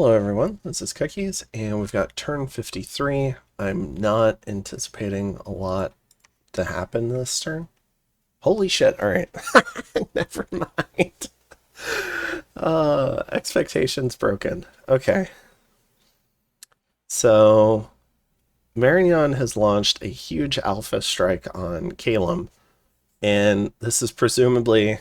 Hello everyone, this is Cookies, and we've got turn 53. I'm not anticipating a lot to happen this turn. Holy shit, alright. Never mind. Expectations broken. Okay. So, Marignon has launched a huge alpha strike on Calum, and this is presumably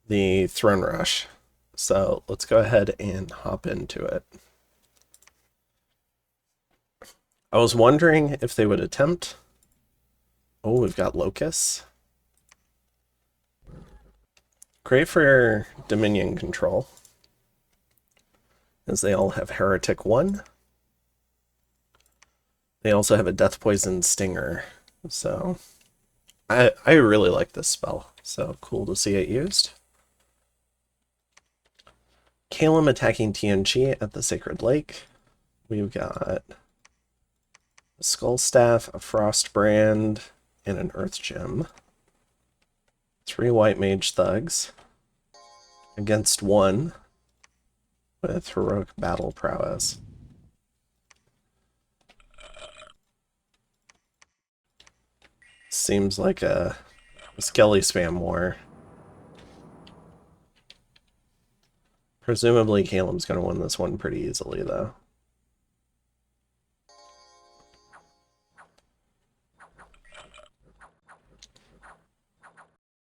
the Throne Rush. So, let's go ahead and hop into it. I was wondering if they would attempt. Oh, we've got Locusts. Great for Dominion control, as they all have Heretic 1. They also have a Death Poison Stinger, so I really like this spell, so cool to see it used. Calum attacking TNG at the Sacred Lake. We've got a Skull Staff, a Frost Brand, and an Earth Gem. 3 White Mage Thugs against 1 with Heroic Battle Prowess. Seems like a Skelly spam war. Presumably Calum's going to win this one pretty easily, though.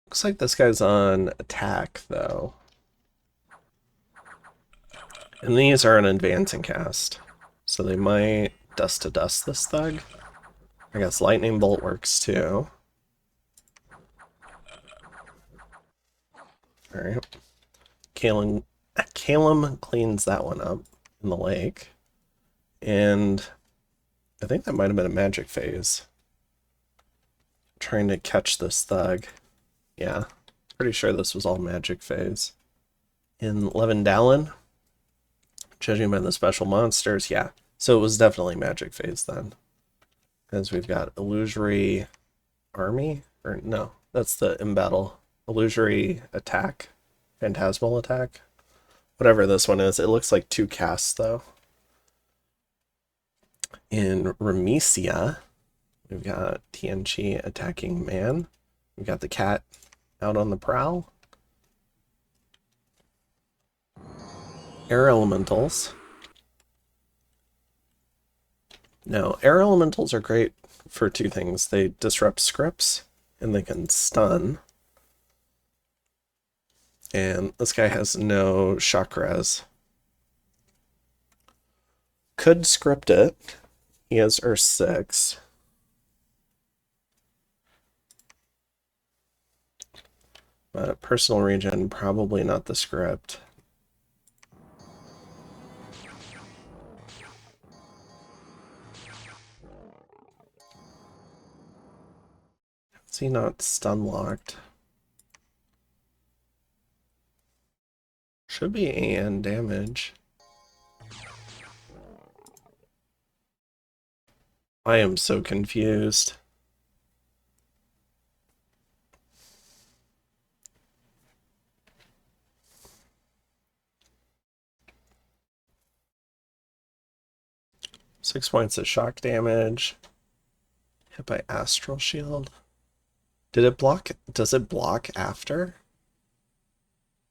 Looks like this guy's on attack, though. And these are an advancing cast, so they might dust to dust this thug. I guess Lightning Bolt works too. Alright. Calum cleans that one up in the lake. And I think that might have been a magic phase. Trying to catch this thug. Yeah, pretty sure this was all magic phase. In Levendalen, judging by the special monsters, yeah. So it was definitely magic phase then. Because we've got Illusory Army, or no, that's the Embattle. Illusory Attack, Phantasmal Attack. Whatever this one is, it looks like 2 casts though. In Remesia, we've got TNG attacking man. We've got the cat out on the prowl. Air Elementals. Now, Air Elementals are great for 2 things. They disrupt scripts, and they can stun. And this guy has no shock res. Could script it. He has Earth 6. But personal regen, probably not the script. Is he not stun locked? Should be AN damage. I am so confused. Six points of shock damage. Hit by Astral Shield. Did it block? Does it block after?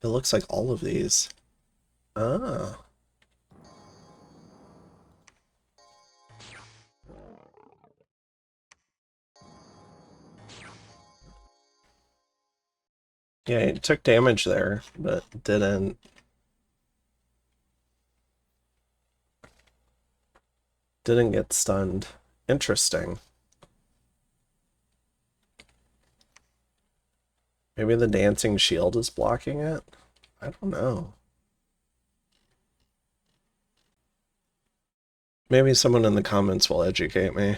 It looks like all of these. Ah. Yeah, it took damage there, but didn't get stunned. Interesting. Maybe the dancing shield is blocking it? I don't know. Maybe someone in the comments will educate me.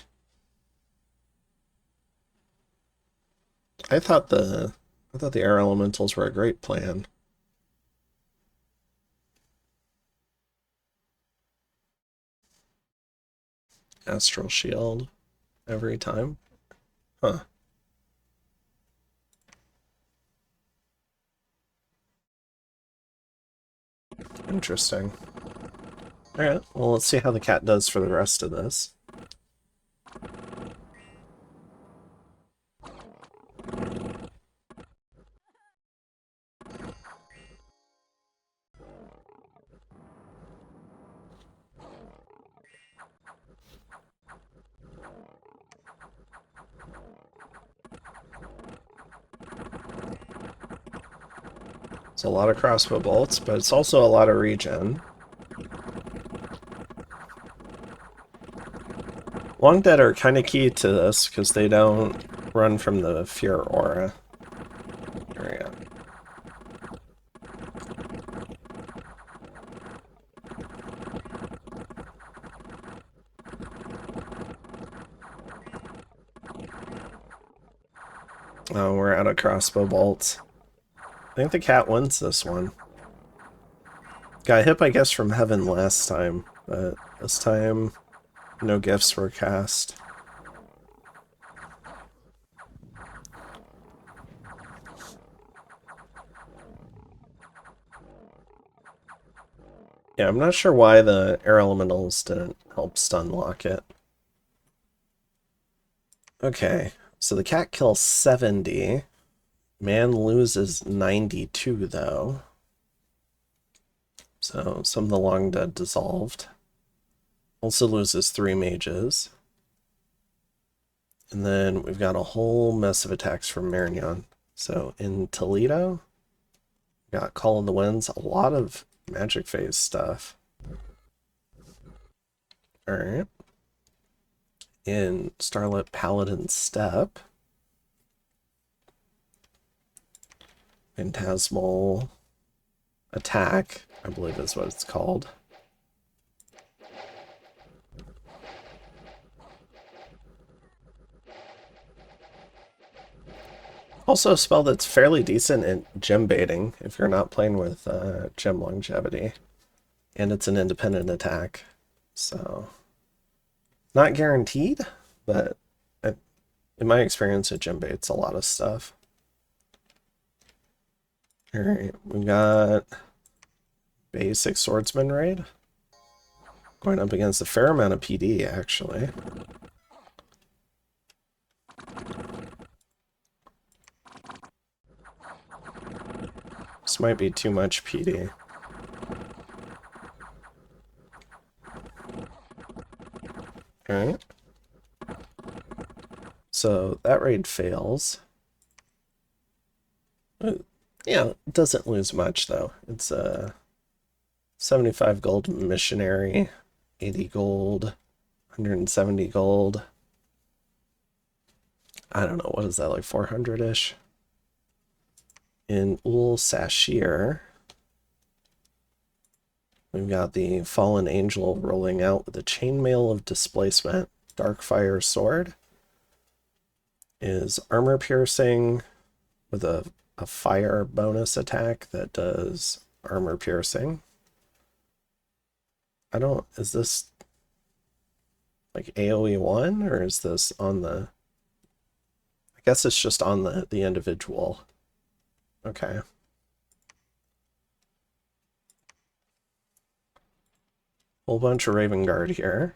I thought the air elementals were a great plan. Astral shield every time. Huh. Interesting. Alright, well, let's see how the cat does for the rest of this. It's a lot of crossbow bolts, but it's also a lot of regen. Long Dead are kind of key to this because they don't run from the fear aura. There we go. Oh, we're out of crossbow bolts. I think the cat wins this one. Got hit by gifts from heaven last time, but this time no gifts were cast. Yeah, I'm not sure why the air elementals didn't help stun lock it. Okay, so the cat kills 70. Man loses 92 though. So some of the long dead dissolved. Also loses 3 mages. And then we've got a whole mess of attacks from Marignon. So in Toledo, we got Call of the Winds, a lot of magic phase stuff. Alright. In Starlit Paladin Steppe, Phantasmal Attack, I believe is what it's called. Also a spell that's fairly decent at gem baiting if you're not playing with gem longevity. And it's an independent attack. So, not guaranteed, but in my experience, it gem baits a lot of stuff. Alright, we got basic swordsman raid. Going up against a fair amount of PD, actually. This might be too much PD. Alright. So that raid fails. Yeah, it doesn't lose much though. It's a 75 gold missionary, 80 gold, 170 gold. I don't know, what is that, like 400-ish? In Ul Sashir, we've got the Fallen Angel rolling out with a Chainmail of Displacement. Darkfire Sword is armor piercing with a fire bonus attack that does armor piercing. Is this like AoE 1 or is this on the, I guess it's just on the individual. Okay. Whole bunch of Raven Guard here.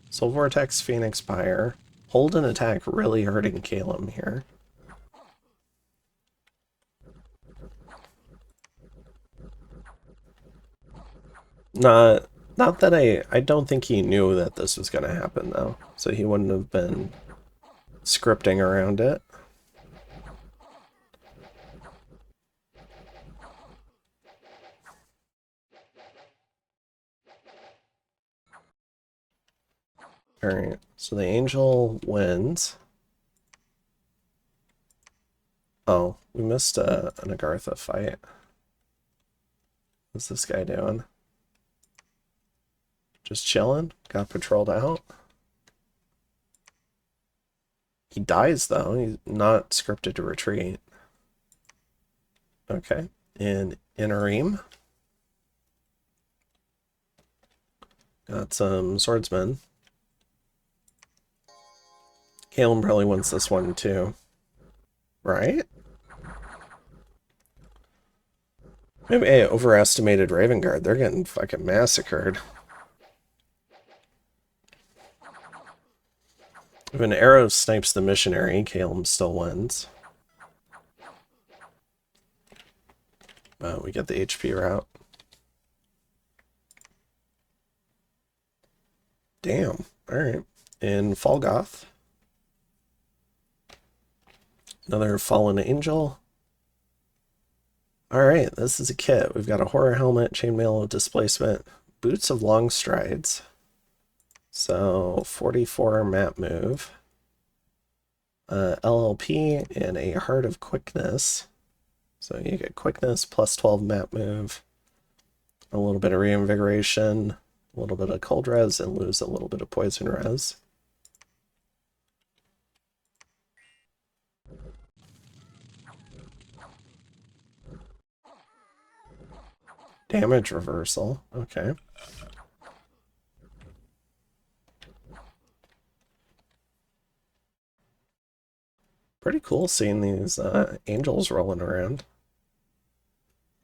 Soul Vortex, Phoenix Pyre. Hold an attack really hurting Calum here. Not that I don't think he knew that this was going to happen though, so he wouldn't have been scripting around it. Alright, so the angel wins. Oh, we missed an Agartha fight. What's this guy doing? Just chilling? Got patrolled out? He dies though, he's not scripted to retreat. Okay, in Inarim. Got some swordsmen. Calum probably wins this one too. Right? Maybe I overestimated Raven Guard. They're getting fucking massacred. If an arrow snipes the missionary, Calum still wins. But we get the HP route. Damn. Alright. In Falgoth. Another Fallen Angel. Alright, this is a kit. We've got a Horror Helmet, Chainmail of Displacement, Boots of Long Strides. So, 44 map move. LLP and a Heart of Quickness. So you get Quickness plus 12 map move. A little bit of Reinvigoration. A little bit of Cold Res and lose a little bit of Poison Res. Damage reversal. Okay. Pretty cool seeing these angels rolling around.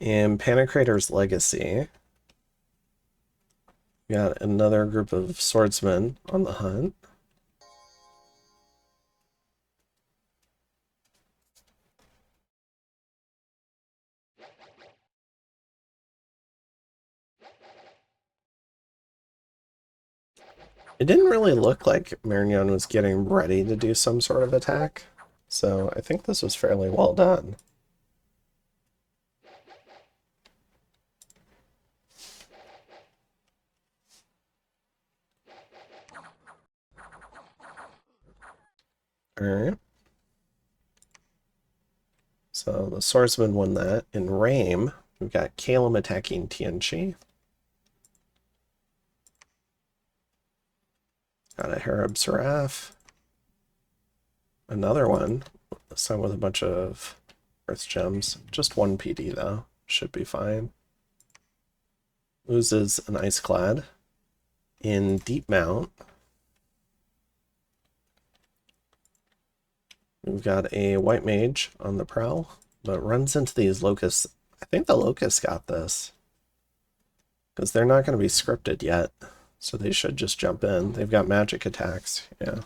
And Panicrator's Legacy. We got another group of swordsmen on the hunt. It didn't really look like Marignon was getting ready to do some sort of attack, so I think this was fairly well done. Alright. So the swordsman won that. In Rame, we've got Calum attacking Tianchi. Got a Harab Seraph. Another one. This time with a bunch of Earth Gems. Just one PD though. Should be fine. Loses an Iceclad. In Deep Mount, we've got a White Mage on the prowl, but runs into these Locusts. I think the Locusts got this. Because they're not going to be scripted yet. So they should just jump in. They've got magic attacks. Yeah.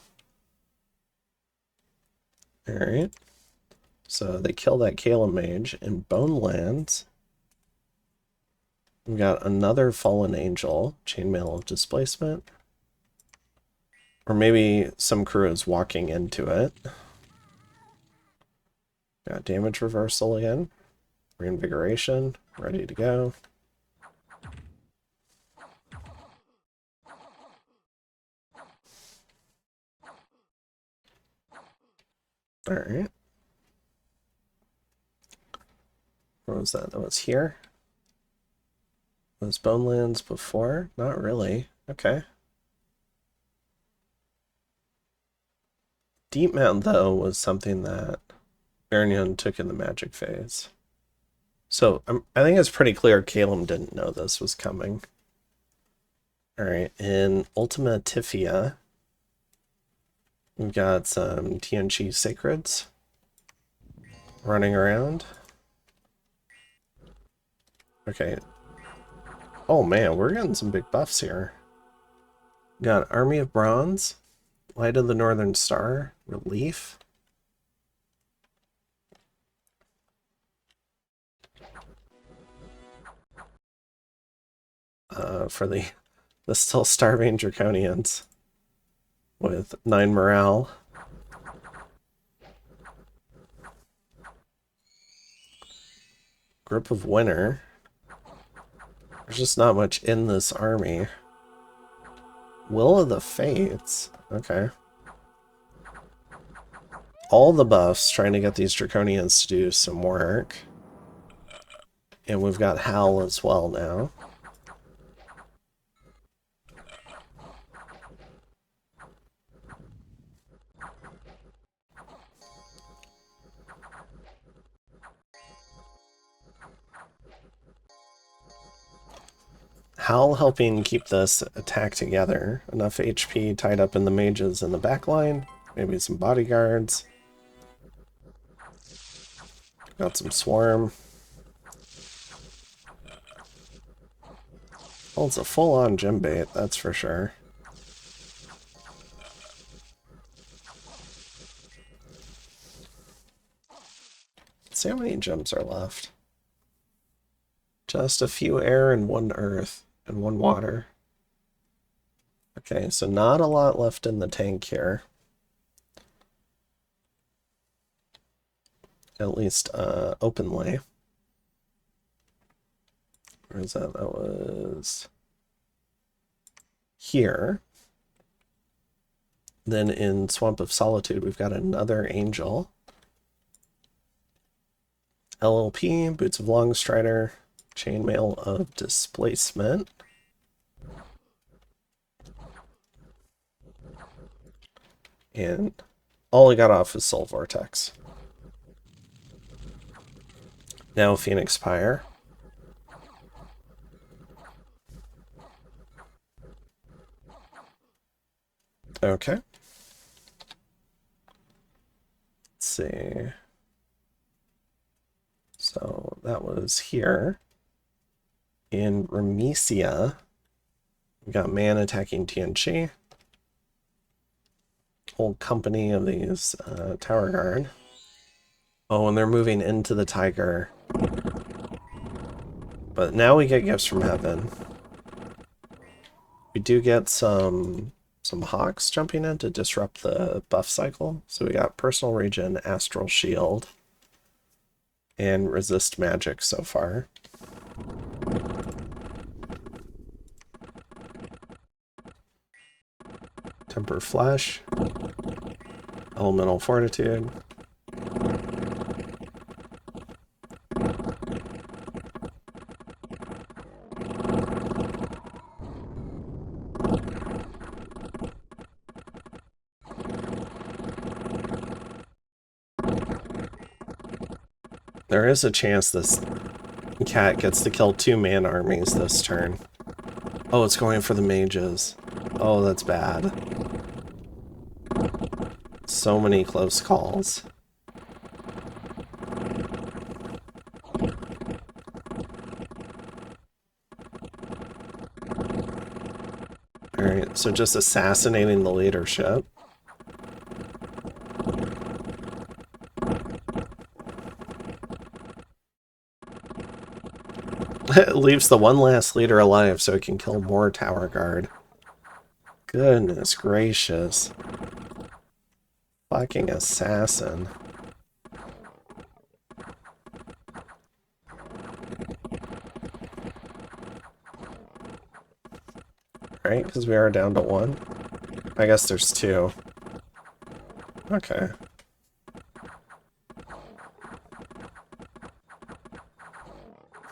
Alright. So they kill that Calum Mage in Bonelands. We've got another Fallen Angel. Chainmail of Displacement. Or maybe some crew is walking into it. Got damage reversal again. Reinvigoration. Ready to go. Alright. What was that? That was here? Was Bonelands before? Not really. Okay. Deep Mountain, though, was something that Marignon took in the magic phase. So I think it's pretty clear Calum didn't know this was coming. Alright, in Ultima Tifia, we've got some TNG Sacreds running around. Okay. Oh man, we're getting some big buffs here. Got Army of Bronze, Light of the Northern Star, Relief. For the still starving Draconians with 9 morale. Group of Winter. There's just not much in this army. Will of the Fates. Okay. All the buffs trying to get these Draconians to do some work. And we've got Howl as well now. Howl helping keep this attack together. Enough HP tied up in the mages in the back line. Maybe some bodyguards. Got some swarm. Well, it's a full-on gym bait, that's for sure. Let's see how many gems are left. Just a few air and one earth and one water. Okay, so not a lot left in the tank here. At least openly. Where is that? That was here. Then in Swamp of Solitude, we've got another angel. LLP, Boots of Longstrider, Chainmail of Displacement. And all I got off is Soul Vortex. Now Phoenix Pyre. Okay. Let's see. So that was here. In Remesia, we got man attacking Tianchi. Whole company of these Tower Guard. Oh, and they're moving into the Tiger. But now we get gifts from heaven. We do get some Hawks jumping in to disrupt the buff cycle. So we got Personal Regen, Astral Shield, and Resist Magic so far. Temper Flesh, Elemental Fortitude. There is a chance this cat gets to kill 2 man armies this turn. Oh, it's going for the mages. Oh, that's bad. So many close calls. Alright, so just assassinating the leadership. It leaves the one last leader alive so it can kill more Tower Guard. Goodness gracious. Fucking assassin. Right, because we are down to 1. I guess there's 2. Okay.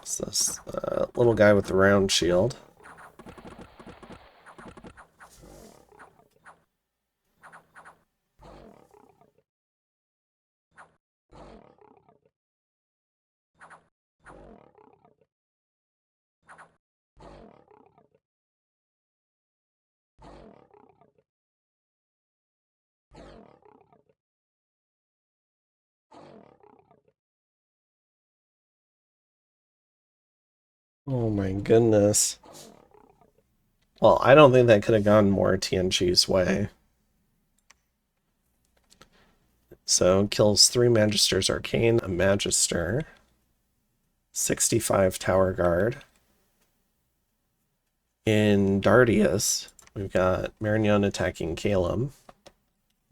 It's this little guy with the round shield. Oh my goodness. Well, I don't think that could have gone more Tianqi's way. So, kills 3 Magisters Arcane, a Magister, 65 Tower Guard. In Dardius, we've got Marignon attacking Calum,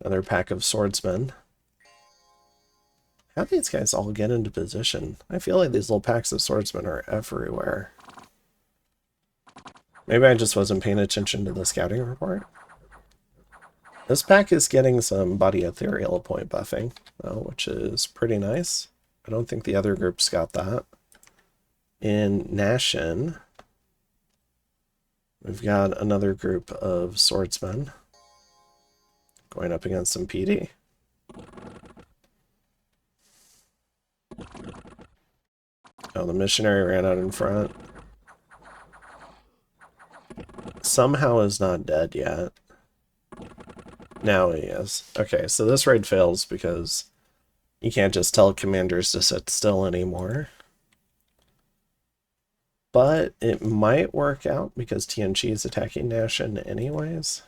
another pack of swordsmen. How do these guys all get into position? I feel like these little packs of swordsmen are everywhere. Maybe I just wasn't paying attention to the scouting report. This pack is getting some body ethereal point buffing, which is pretty nice. I don't think the other groups got that. In Nashin, we've got another group of swordsmen going up against some PD. Oh, the missionary ran out in front. Somehow is not dead yet. Now he is. Okay, so this raid fails because you can't just tell commanders to sit still anymore. but it might work out because TNG is attacking Nashon anyways.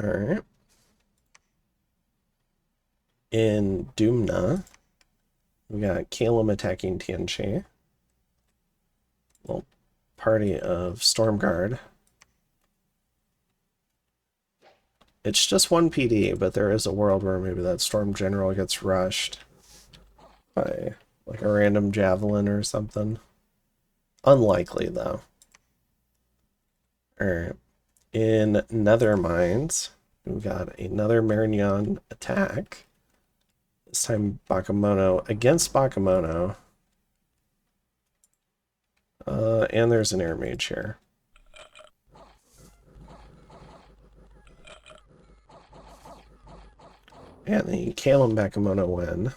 All right. In Doomna, we got Calum attacking TNG. Little party of Stormguard. It's just one PD, but there is a world where maybe that Storm General gets rushed by like a random Javelin or something. Unlikely, though. Alright. In Nether Mines, we've got another Marignon attack. This time Bakemono against Bakemono. And there's an Air Mage here. And the Calum Bakemono win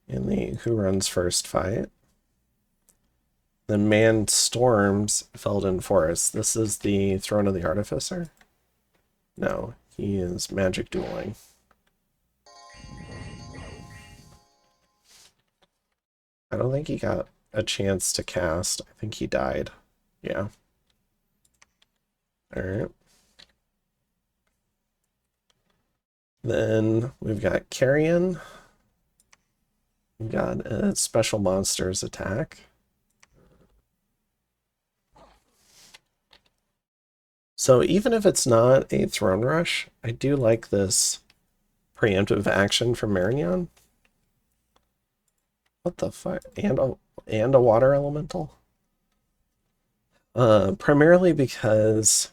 in the Who Runs First fight. The Man Storms Felden Forest. This is the Throne of the Artificer? No, he is magic dueling. I don't think he got a chance to cast. I think he died. Yeah. Alright. Then we've got Carrion. We've got a Special Monsters attack. So even if it's not a Throne Rush, I do like this preemptive action from Marignon. What the fuck? And a water elemental? Primarily because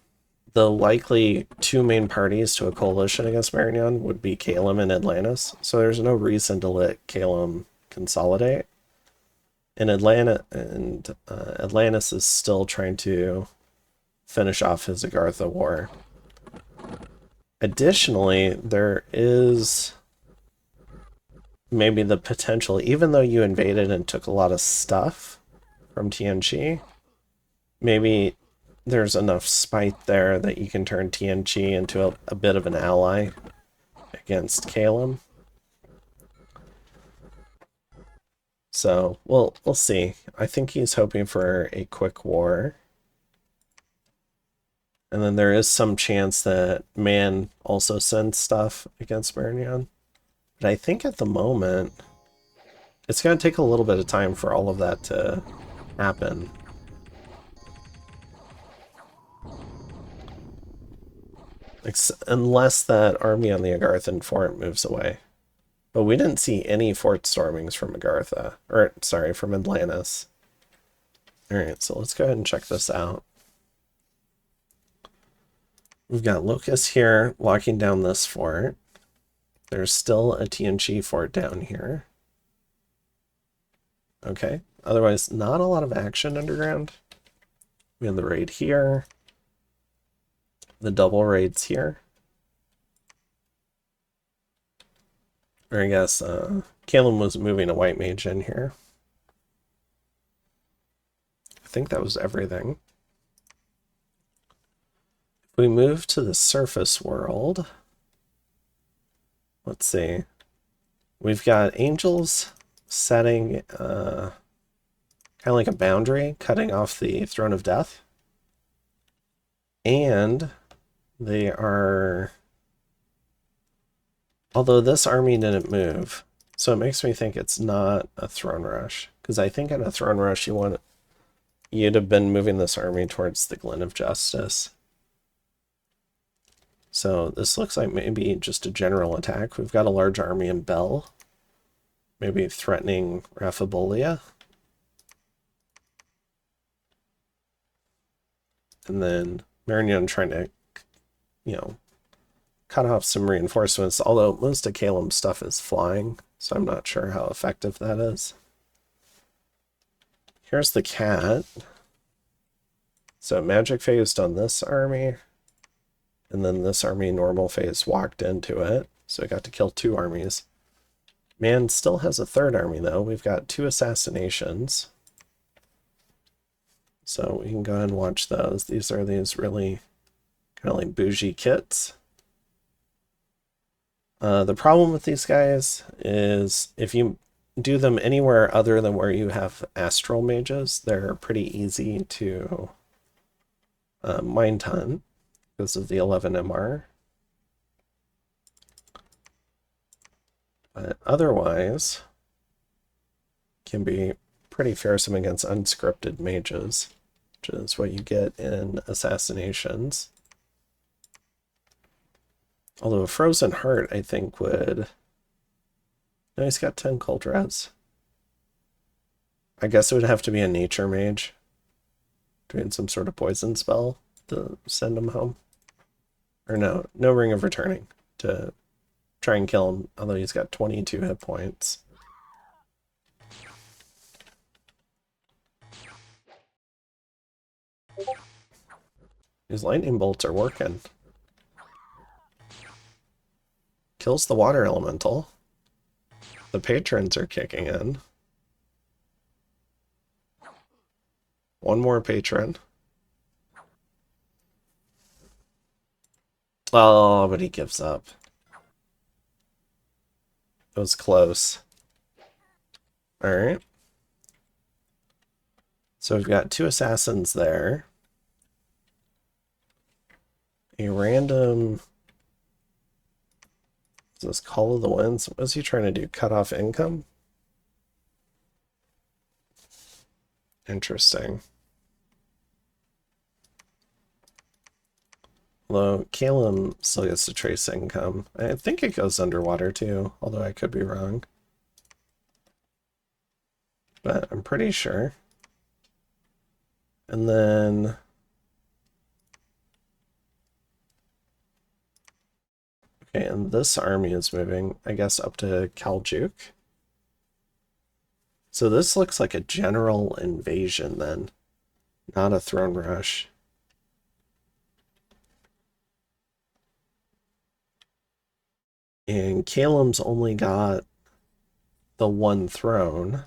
the likely two main parties to a coalition against Marignon would be Calum and Atlantis, so there's no reason to let Calum consolidate. And Atlantis is still trying to finish off his Agartha war. Additionally, there is maybe the potential, even though you invaded and took a lot of stuff from TNG, maybe there's enough spite there that you can turn TNG into a bit of an ally against Calum. So, we'll see. I think he's hoping for a quick war. And then there is some chance that Man also sends stuff against Marignon. But I think at the moment, it's going to take a little bit of time for all of that to happen. Unless that army on the Agarthan fort moves away. But we didn't see any fort stormings from Agartha. Or, sorry, from Atlantis. Alright, so let's go ahead and check this out. We've got Locust here locking down this fort. There's still a TNG fort down here. Okay, otherwise not a lot of action underground. We have the raid here. The double raids here. Or I guess Calum was moving a white mage in here. I think that was everything. If we move to the surface world, let's see. We've got angels setting kind of like a boundary, cutting off the Throne of Death. And they are... Although this army didn't move, so it makes me think it's not a Throne Rush. Because I think in a Throne Rush you'd have been moving this army towards the Glen of Justice. So this looks like maybe just a general attack. We've got a large army in Bell. Maybe threatening Raphabolia. And then Marignon trying to, cut off some reinforcements, although most of Calum's stuff is flying, so I'm not sure how effective that is. Here's the cat. So magic phased on this army. And then this army normal phase walked into it, so I got to kill 2 armies. Man still has a 3rd army, though. We've got 2 assassinations. So we can go ahead and watch those. These are these really kind of like bougie kits. The problem with these guys is if you do them anywhere other than where you have astral mages, they're pretty easy to mind hunt because of the 11 MR. But otherwise, can be pretty fearsome against unscripted mages, which is what you get in assassinations. Although a Frozen Heart, I think, would... No, he's got 10 Cold Res. I guess it would have to be a Nature Mage doing some sort of poison spell to send him home. Or no, no Ring of Returning to try and kill him, although he's got 22 hit points. These lightning bolts are working. Kills the water elemental. The patrons are kicking in. One more patron. Oh, but he gives up. It was close. Alright. So we've got 2 assassins there. A random... Is this Call of the Winds? What is he trying to do? Cut off income? Interesting. Although Calum still gets to trace income. I think it goes underwater too, although I could be wrong. But I'm pretty sure. And then... Okay, and this army is moving, I guess, up to Kaljuk. So this looks like a general invasion then, not a throne rush. And Calum's only got the 1 throne.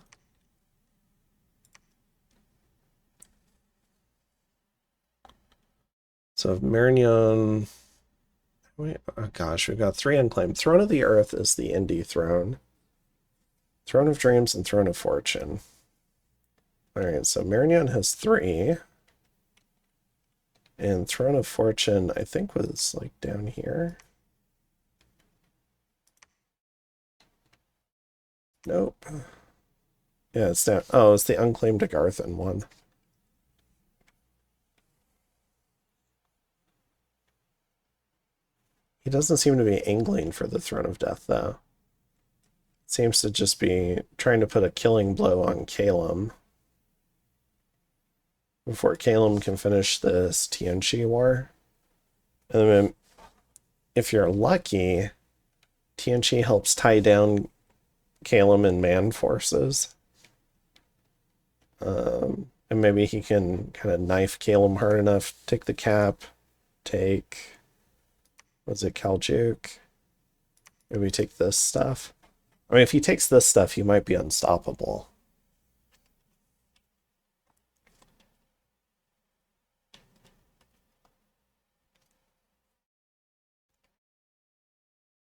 So Marignon... Wait, oh gosh, we've got 3 unclaimed. Throne of the Earth is the indie throne. Throne of Dreams and Throne of Fortune. Alright, so Marignon has 3. And Throne of Fortune, I think, was like down here. Nope. Yeah, it's down. Oh, it's the unclaimed Agarthan one. He doesn't seem to be angling for the Throne of Death, though. Seems to just be trying to put a killing blow on Calum before Calum can finish this Tianchi war. And then if you're lucky, Tianchi helps tie down Calum and man forces. And maybe he can kind of knife Calum hard enough, take the cap, take... Was it Kaljuk? Maybe take this stuff. I mean, if he takes this stuff, he might be unstoppable.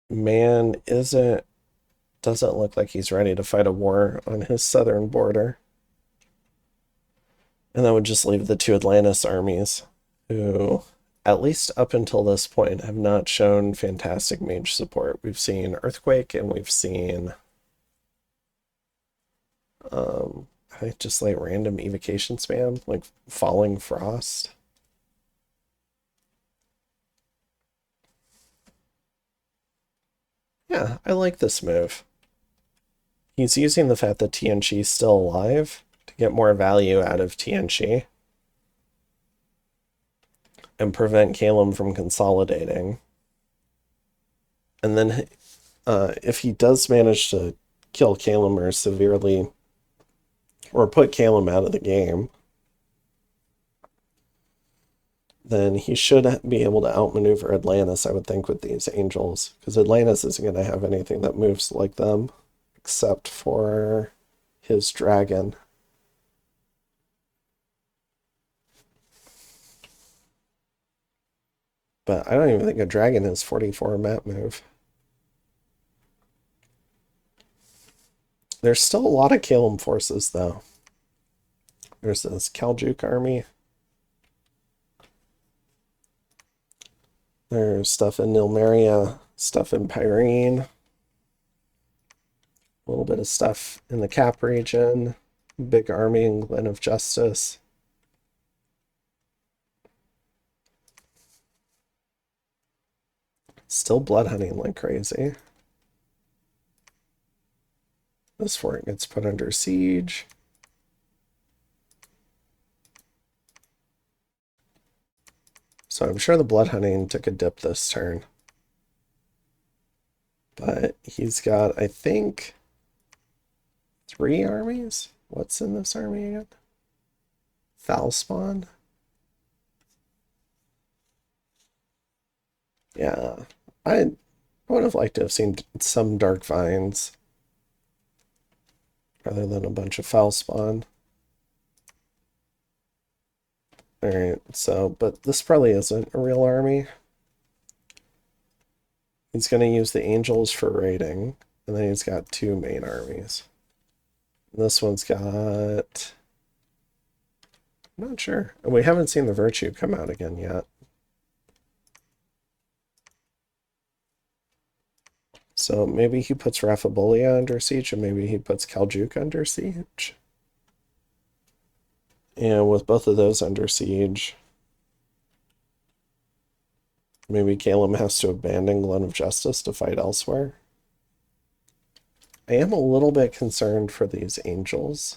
Man doesn't look like he's ready to fight a war on his southern border. And that would just leave the 2 Atlantis armies, who, at least up until this point, have not shown fantastic mage support. We've seen Earthquake, and we've seen I think just like random evocation spam, like Falling Frost. Yeah, I like this move. He's using the fact that Tianchi's still alive to get more value out of Tianchi and prevent Calum from consolidating. And then if he does manage to kill Calum or severely, or put Calum out of the game, then he should be able to outmaneuver Atlantis, I would think, with these angels. Because Atlantis isn't going to have anything that moves like them, except for his dragon. But I don't even think a dragon is 44 map move. There's still a lot of Calum forces, though. There's this Khaljuk army. There's stuff in Nilmeria, stuff in Pyrene. A little bit of stuff in the Cap region. Big army in Glen of Justice. Still blood hunting like crazy. This fort gets put under siege. So I'm sure the blood hunting took a dip this turn. But he's got, I think, 3 armies? What's in this army again? Foul spawn? Yeah, I would have liked to have seen some dark vines rather than a bunch of foul spawn. Alright, so, but this probably isn't a real army. He's going to use the angels for raiding, and then he's got 2 main armies. And this one's got... I'm not sure. We haven't seen the Virtue come out again yet. So maybe he puts Raphabolia under siege, and maybe he puts Khaljuk under siege. And with both of those under siege, maybe Calum has to abandon Glen of Justice to fight elsewhere. I am a little bit concerned for these angels.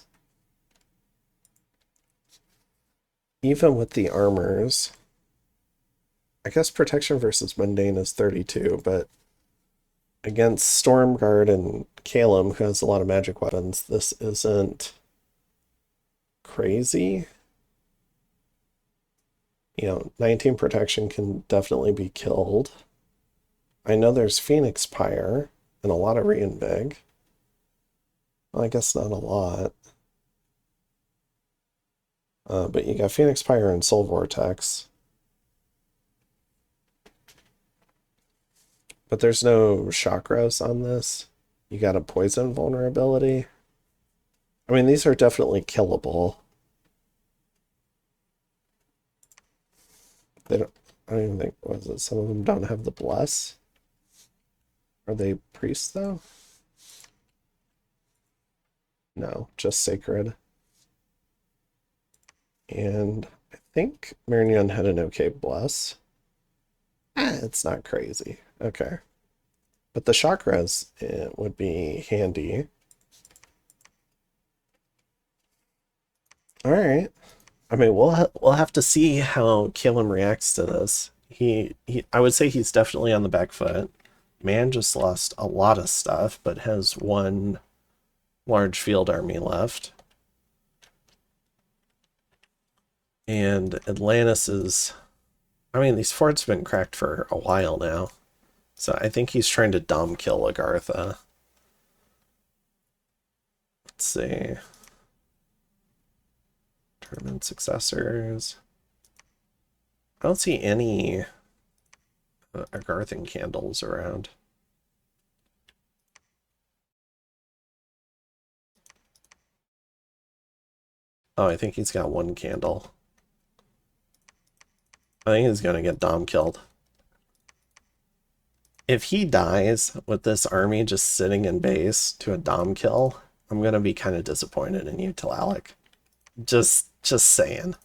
Even with the armors, I guess protection versus mundane is 32, but against Stormguard and Calum, who has a lot of magic weapons, this isn't crazy. You know, 19 protection can definitely be killed. I know there's Phoenix Pyre and a lot of Reinvig. Well, I guess not a lot. But you got Phoenix Pyre and Soul Vortex. But there's no chakras on this. You got a poison vulnerability. I mean, these are definitely killable. They don't, I don't even think, was it? Some of them don't have the bless. Are they priests, though? No, just sacred. And I think Marignon had an okay bless. It's not crazy. Okay. But the chakras would be handy. All right. I mean, we'll have to see how Calum reacts to this. I would say he's definitely on the back foot. Man just lost a lot of stuff, but has 1 large field army left. And Atlantis is... I mean, these forts have been cracked for a while now. So I think he's trying to dom kill Agartha. Let's see. Tournament successors. I don't see any Agarthan candles around. Oh, I think he's got 1 candle. I think he's going to get dom killed. If he dies with this army just sitting in base to a dom kill, I'm going to be kind of disappointed in you, Tlaloc. Just saying.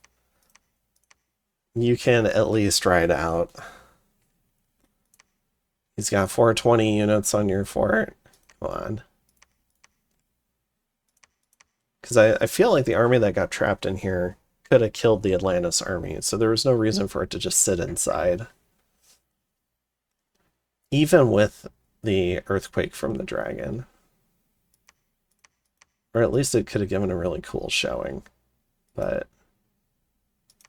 You can at least ride out. He's got 420 units on your fort. Come on. Because I feel like the army that got trapped in here could have killed the Atlantis army, so there was no reason for it to just sit inside. Even with the earthquake from the dragon. Or at least it could have given a really cool showing. But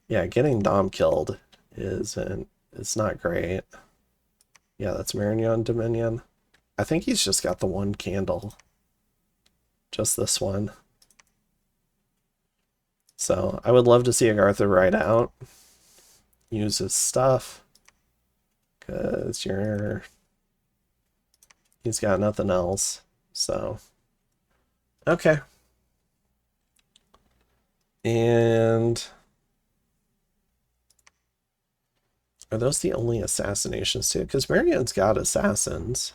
yeah, getting Dom killed it's not great. Yeah, that's Marignon Dominion. I think he's just got the one candle. Just this one. So I would love to see Agartha ride out. Use his stuff. Because he's got nothing else. So okay. And are those the only assassinations too? Because Marignon's got assassins.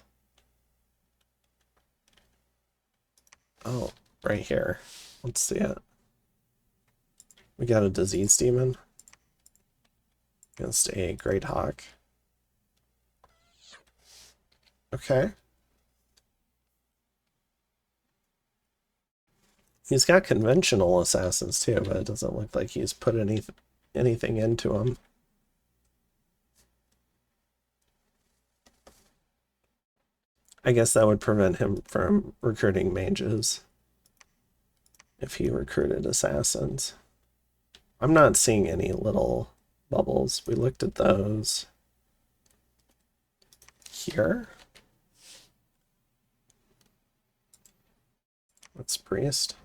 Oh, right here. Let's see it. We got a disease demon against a great hawk. Okay. He's got conventional assassins too, but it doesn't look like he's put anything into them. I guess that would prevent him from recruiting mages if he recruited assassins. I'm not seeing any little bubbles. We looked at those here. That's priest.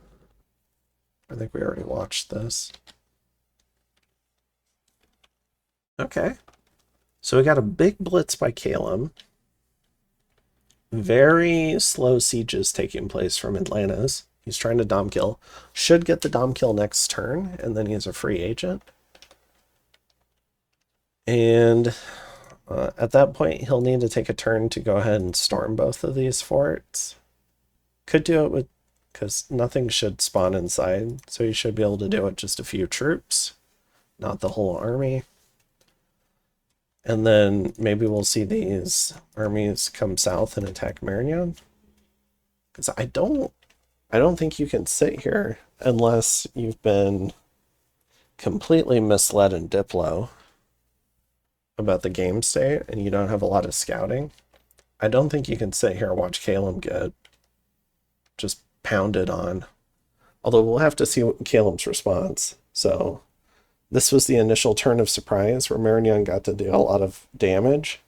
I think we already watched this. Okay. So we got a big blitz by Calum. Very slow sieges taking place from Atlantis. He's trying to dom kill. Should get the dom kill next turn, and then he's a free agent. And at that point, he'll need to take a turn to go ahead and storm both of these forts. Could do it with, because nothing should spawn inside, so he should be able to do it just a few troops, not the whole army. And then maybe we'll see these armies come south and attack Marignon. Because I don't think you can sit here unless you've been completely misled in Diplo about the game state and you don't have a lot of scouting. I don't think you can sit here and watch Calum get just pounded on. Although we'll have to see Calum's response. So this was the initial turn of surprise where Marignon got to do a lot of damage.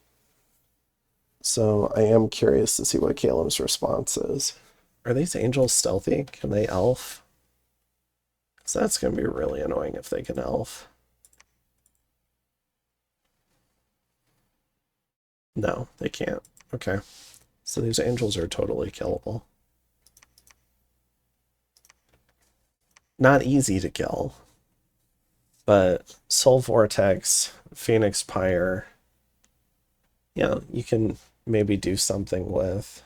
So I am curious to see what Calum's response is. Are these angels stealthy? Can they elf? Because that's going to be really annoying if they can elf. No, they can't. Okay. So these angels are totally killable. Not easy to kill. But Soul Vortex, Phoenix Pyre, yeah, you can maybe do something with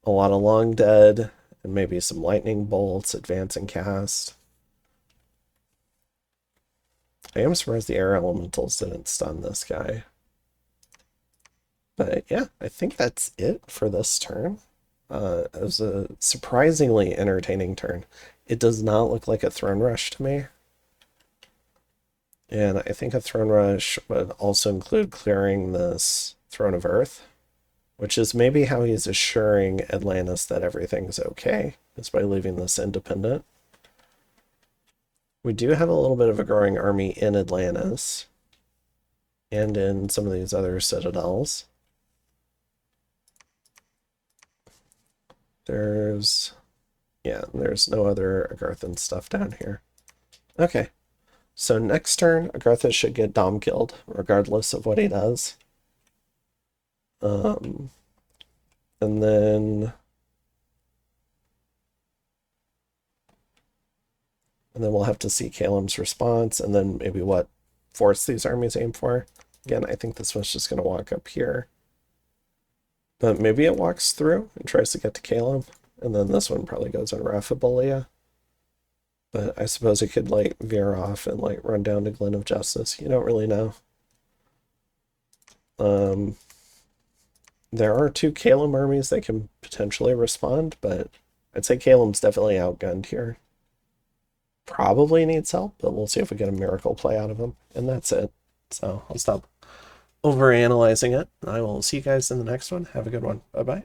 a lot of Long Dead and maybe some Lightning Bolts, Advancing Cast. I am surprised the Air Elementals didn't stun this guy. But yeah, I think that's it for this turn. It was a surprisingly entertaining turn. It does not look like a Throne Rush to me. And I think a Throne Rush would also include clearing this Throne of Earth, which is maybe how he's assuring Atlantis that everything's okay, is by leaving this independent. We do have a little bit of a growing army in Atlantis and in some of these other citadels. There's no other Agarthan stuff down here. Okay. So next turn, Agartha should get dom killed, regardless of what he does. And then we'll have to see Calum's response, and then maybe what force these armies aim for. Again, I think this one's just going to walk up here. But maybe it walks through and tries to get to Calum, and then this one probably goes on Raphabolia. But I suppose it could, like, veer off and, like, run down to Glen of Justice. You don't really know. There are two Calum armies that can potentially respond, but I'd say Calum's definitely outgunned here. Probably needs help, but we'll see if we get a miracle play out of him. And that's it. So I'll stop overanalyzing it. I will see you guys in the next one. Have a good one. Bye-bye.